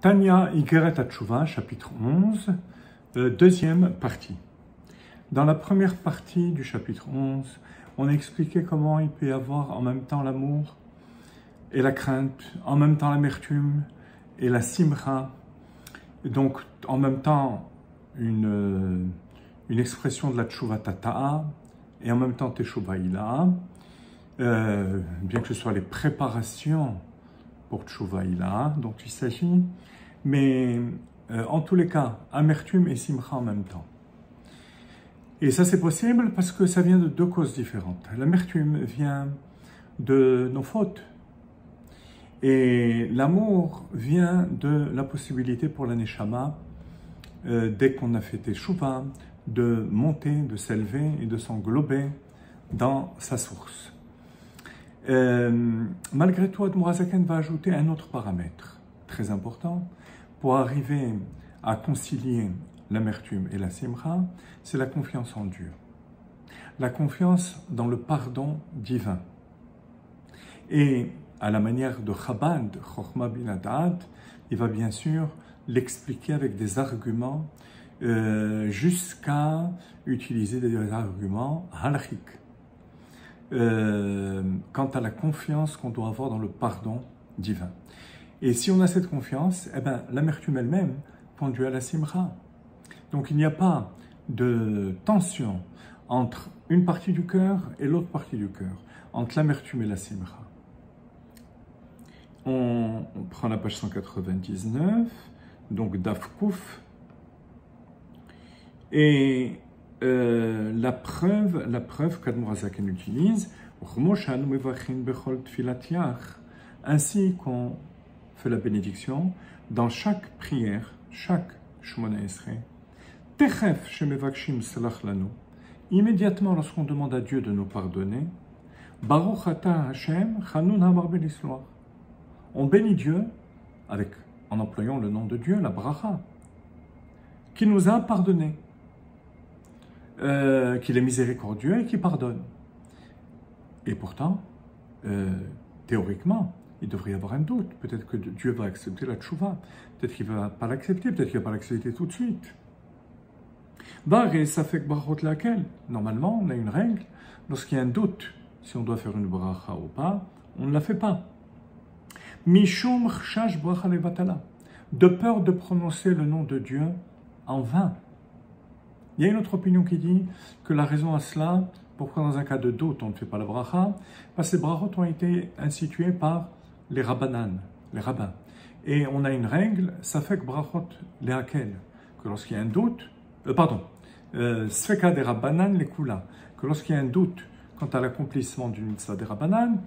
Tanya Igeret Hatshuva, chapitre 11, deuxième partie. Dans la première partie du chapitre 11, on a expliqué comment il peut y avoir en même temps l'amour et la crainte, en même temps l'amertume et la simcha, donc en même temps une expression de la tshuva tata'a et en même temps teshuva ila'a, bien que ce soit les préparations pour tshuva ila'a dont il s'agit, mais en tous les cas, amertume et simcha en même temps. Et ça c'est possible parce que ça vient de deux causes différentes. L'amertume vient de nos fautes. Et l'amour vient de la possibilité pour la neshama, dès qu'on a fait teshuva, de monter, de s'élever et de s'englober dans sa source. Malgré tout, Admor HaZaken va ajouter un autre paramètre très important pour arriver à concilier l'amertume et la simcha, c'est la confiance en Dieu. La confiance dans le pardon divin. Et à la manière de Chabad, Chochma bin Hadad, il va bien sûr l'expliquer avec des arguments jusqu'à utiliser des arguments halachiques. Quant à la confiance qu'on doit avoir dans le pardon divin. Et si on a cette confiance, eh ben, l'amertume elle-même conduit à la simcha. Donc il n'y a pas de tension entre une partie du cœur et l'autre partie du cœur, entre l'amertume et la simcha. On prend la page 199, donc Daf Kouf, et la preuve qu'Admor HaZaken utilise, ainsi qu'on fait la bénédiction dans chaque prière, chaque Shemona Esrei, Techef shemevakshim salach lanu, immédiatement lorsqu'on demande à Dieu de nous pardonner, Baruch ata Hashem chanun hamarbe lisloach. On bénit Dieu en employant le nom de Dieu, la bracha, qui nous a pardonné, qu'il est miséricordieux et qui pardonne. Et pourtant, théoriquement, il devrait y avoir un doute. Peut-être que Dieu va accepter la tchouva. Peut-être qu'il ne va pas l'accepter. Peut-être qu'il ne va pas l'accepter tout de suite. Et ça fait que brachot laquelle, normalement, on a une règle. Lorsqu'il y a un doute, si on doit faire une bracha ou pas, on ne la fait pas. Mishum chash bracha levatala. De peur de prononcer le nom de Dieu en vain. Il y a une autre opinion qui dit que la raison à cela, pourquoi dans un cas de doute on ne fait pas la bracha, parce que les brachot ont été institués par les rabbanan, les rabbins. Et on a une règle, ça fait que brachot lehakel, que lorsqu'il y a un doute, sveka des rabbanan les kula, que lorsqu'il y a un doute quant à l'accomplissement d'une mitzvah des rabbanan,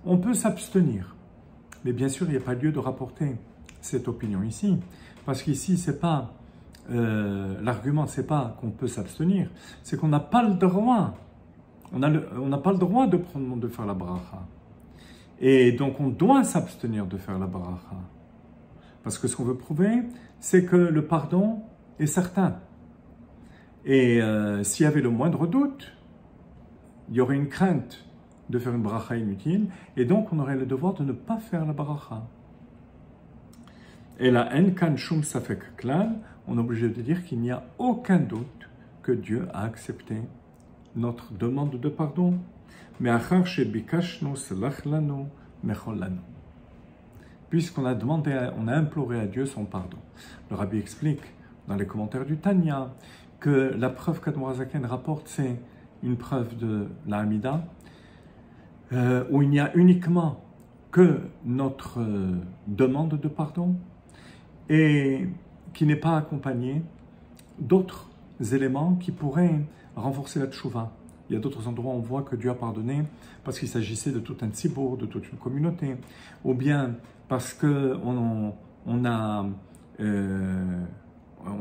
on peut s'abstenir. Mais bien sûr, il n'y a pas lieu de rapporter cette opinion ici, parce qu'ici, c'est pas l'argument, c'est pas qu'on peut s'abstenir, c'est qu'on n'a pas le droit. On n'a pas le droit de faire la bracha. Et donc, on doit s'abstenir de faire la bracha. Parce que ce qu'on veut prouver, c'est que le pardon est certain. Et s'il y avait le moindre doute, il y aurait une crainte de faire une bracha inutile, et donc on aurait le devoir de ne pas faire la bracha. Et la en kan shum safek klal, on est obligé de dire qu'il n'y a aucun doute que Dieu a accepté notre demande de pardon. Mais achar shebikashnu selach lanu mechol lanu. Puisqu'on a demandé, on a imploré à Dieu son pardon. Le Rabbi explique dans les commentaires du Tanya que la preuve qu'Admor HaZaken rapporte, c'est une preuve de la Hamida, où il n'y a uniquement que notre demande de pardon et qui n'est pas accompagnée d'autres éléments qui pourraient renforcer la tchouva. Il y a d'autres endroits où on voit que Dieu a pardonné parce qu'il s'agissait de tout un tzibour, de toute une communauté, ou bien parce qu'on a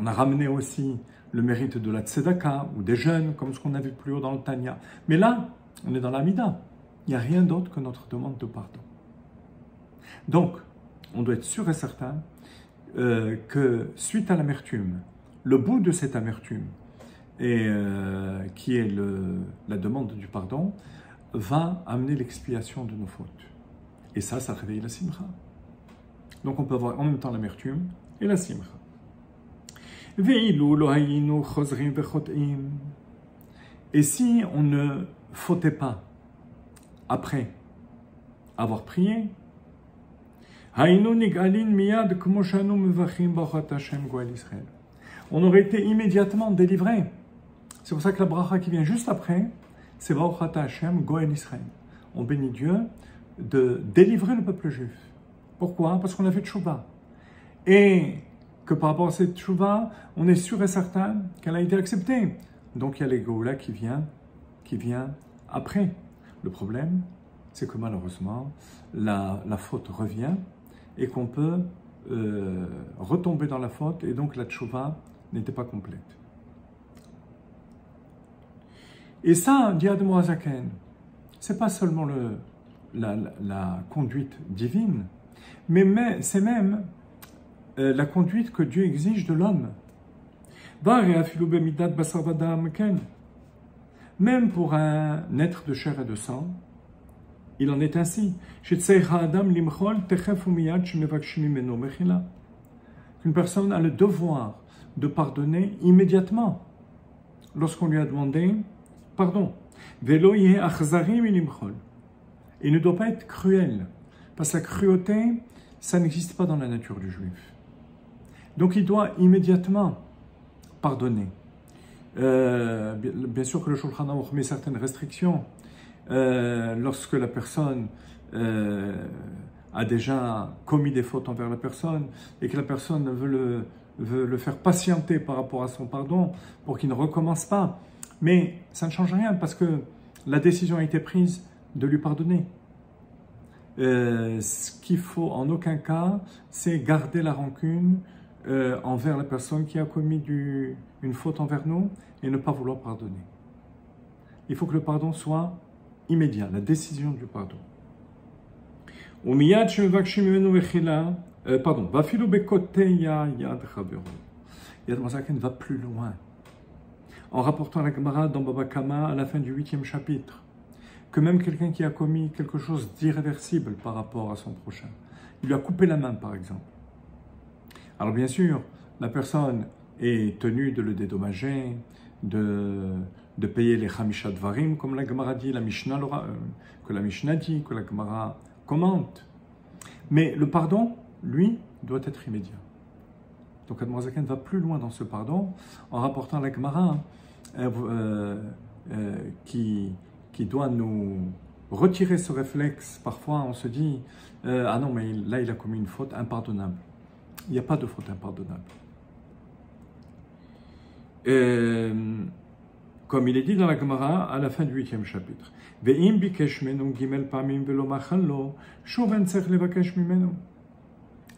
ramené aussi le mérite de la tzedaka ou des jeunes, comme ce qu'on a vu plus haut dans le Tanya. Mais là, on est dans la Mida. Il n'y a rien d'autre que notre demande de pardon. Donc, on doit être sûr et certain que suite à l'amertume, le bout de cette amertume, qui est la demande du pardon, va amener l'expiation de nos fautes. Et ça réveille la simcha. Donc on peut avoir en même temps l'amertume et la simcha. Et si on ne fautait pas après avoir prié, on aurait été immédiatement délivré. C'est pour ça que la bracha qui vient juste après, c'est Baruch Ata Hashem Goel Israël. On bénit Dieu de délivrer le peuple juif. Pourquoi? Parce qu'on a fait tchouva. Et que par rapport à cette tchouva, on est sûr et certain qu'elle a été acceptée. Donc il y a les Goula qui vient après. Le problème, c'est que malheureusement, la faute revient et qu'on peut retomber dans la faute et donc la tchouva n'était pas complète. Et ça, dit Admor HaZaken, c'est pas seulement la conduite divine, mais c'est même la conduite que Dieu exige de l'homme. Même pour un être de chair et de sang, il en est ainsi. Qu'une personne a le devoir de pardonner immédiatement lorsqu'on lui a demandé pardon. Il ne doit pas être cruel, parce que la cruauté, ça n'existe pas dans la nature du juif. Donc il doit immédiatement pardonner. Bien sûr que le Shulchan Aruch met certaines restrictions. Lorsque la personne a déjà commis des fautes envers la personne et que la personne veut le faire patienter par rapport à son pardon pour qu'il ne recommence pas. Mais ça ne change rien parce que la décision a été prise de lui pardonner. Ce qu'il faut en aucun cas, c'est garder la rancune envers la personne qui a commis une faute envers nous et ne pas vouloir pardonner. Il faut que le pardon soit immédiat, la décision du pardon. Yad Mozaken va plus loin. En rapportant la Gemara dans Baba Kama à la fin du 8e chapitre, que même quelqu'un qui a commis quelque chose d'irréversible par rapport à son prochain, il lui a coupé la main par exemple. Alors bien sûr, la personne est tenue de le dédommager, de payer les Chamisha Dvarim, comme la Gemara dit, que la Mishnah dit, que la Gemara commente. Mais le pardon, lui, doit être immédiat. Donc Admor HaZaken va plus loin dans ce pardon en rapportant la Gemara qui doit nous retirer ce réflexe. Parfois on se dit ah non mais là il a commis une faute impardonnable. Il n'y a pas de faute impardonnable. Comme il est dit dans la Gemara à la fin du 8e chapitre.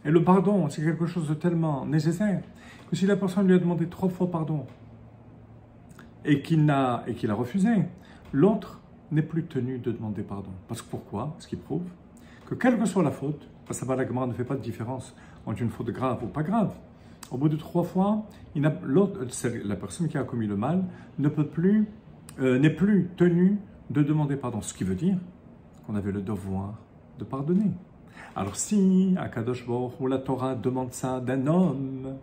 Et le pardon, c'est quelque chose de tellement nécessaire que si la personne lui a demandé 3 fois pardon et qu'il a refusé, l'autre n'est plus tenu de demander pardon. Parce que pourquoi? Ce qui prouve que quelle que soit la faute, parce que la Gemara ne fait pas de différence entre une faute grave ou pas grave, au bout de 3 fois, la personne qui a commis le mal n'est plus tenue de demander pardon. Ce qui veut dire qu'on avait le devoir de pardonner. Alors si Akadosh Baruch Hu, la Torah demande ça d'un homme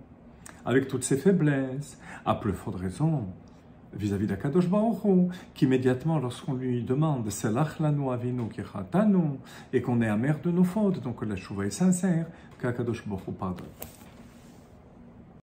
avec toutes ses faiblesses, à plus forte raison vis-à-vis d'Akadosh Baruch Hu, qu'immédiatement lorsqu'on lui demande Selach lanu avinu kichatanu et qu'on est amer de nos fautes, donc que la chouva est sincère, qu'Akadosh Baruch Hu pardonne.